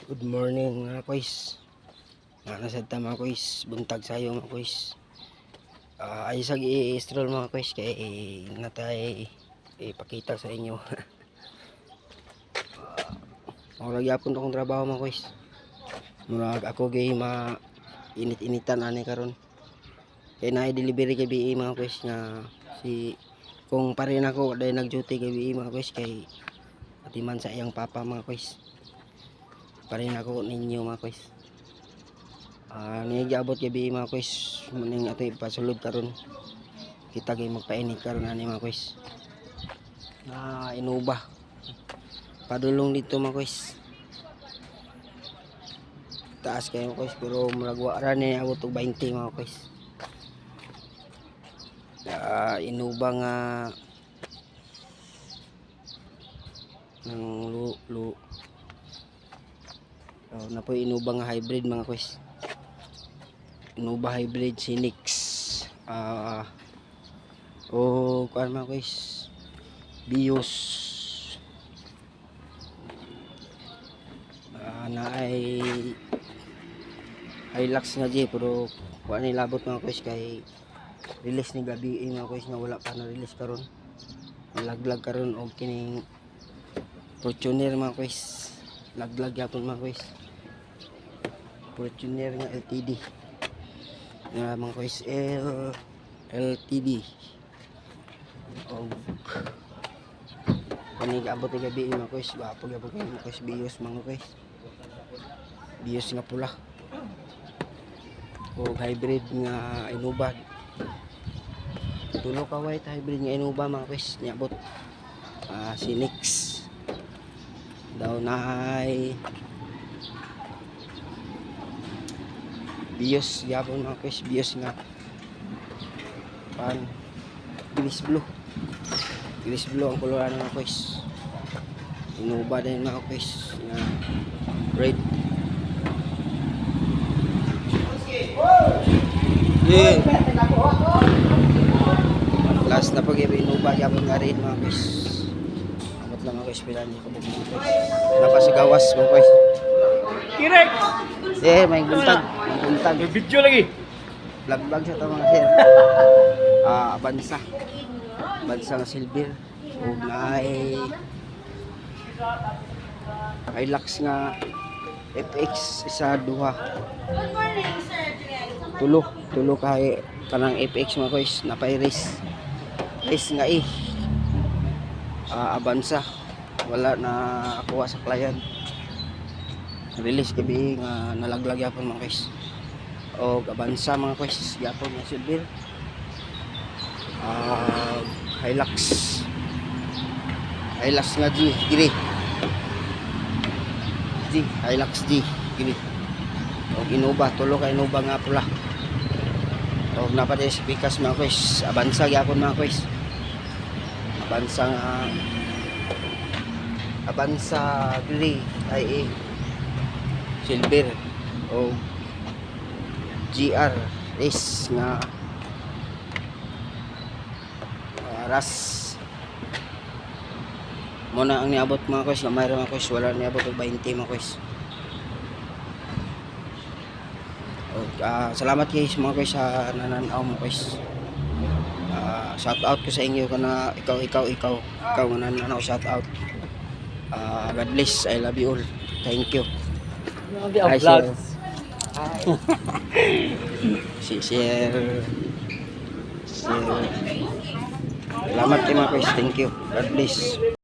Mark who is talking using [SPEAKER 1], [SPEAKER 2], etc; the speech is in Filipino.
[SPEAKER 1] Good morning mga kuys. Nasad ta mga kuys. Buntag sayo mga kuys. Ay sag i-stroll mga kuys kay natay ipakita sa inyo. Murag yapon akong trabaho mga kuys. Murag ako gay init-initan ani karon. Kay naay delivery kay BE mga kuys nga si kung pa rin ako dahil nag-duty kay BE mga kuys kay atiman sa iyang papa mga kuys. Parin ako ninyo mga kuys. Niyagyabot gabi mga kuys. Muning ato ipasulod karon. Kita gay magpainit karon ani mga kuys. Inuba. Padulong dito mga kuys. Taas kayo mga kuys pero murag wa ra ni abot og 20 mga kuys. Inuba nga ng na po inuba nga hybrid mga kuys. Inuba hybrid Sinix. Kuan mga kuys. Bios. Na ay Hilux nga di pero kuan ni labot mga kuys kay release ni gabi mga kuys nga wala pa na release karon. Laglag karon og kining Fortuner mga kuys. Laglag yapon mga kuys. Fortuner nga LTD nga mga kuys LTD kanig abot ng gabi mga kuys. Gapog abot mga kuys. Bios mga kuys. Bios nga pula o hybrid nga Inuba. Tulo ka white hybrid nga Inuba mga kuys. Niabot Sinix daw na ay Bios yapon mga kuys. Bios nga Gris blue ang koloran mga kuys. Inuba din mga kuys nga red. Last na pag Inuba yapon nga red mga kuys. Amot lang mga kuys pilan ni kabog mga kuys. Napasigawas mga kuys.
[SPEAKER 2] Kirek!
[SPEAKER 1] May buntag.
[SPEAKER 2] May video lagi.
[SPEAKER 1] Vlog sa ito mga sir. Bansa nga silver. Huwag na ay Hilux nga FX isa duha.
[SPEAKER 3] Good morning, sir.
[SPEAKER 1] Tulo kay kanang FX mga kuys. Napay-race nga Avanza. Wala na kuha sa client. Release gabi nga nalaglag yapon mga kuys. O Avanza mga kuys yapon nga silver. Hilux nga G giri. Hilux G giri. O Inuba tulo ka Inuba nga pula. O napatay sa pikas mga kuys. Avanza yapon mga kuys. Avanza giri ay silver o GR is nga ras muna ang niabot mga kuys. Gamay ra mga kuys. Wala niabot og 20 mga kuys. Salamat guys mga kuys sa nananaw mga kuys. Shout out ko sa inyo kana ikaw nga nananaw. Shout out. God bless. I love you all. Thank you. Hi, sir. Share. Salamat kayo mga guys. Thank you. God bless.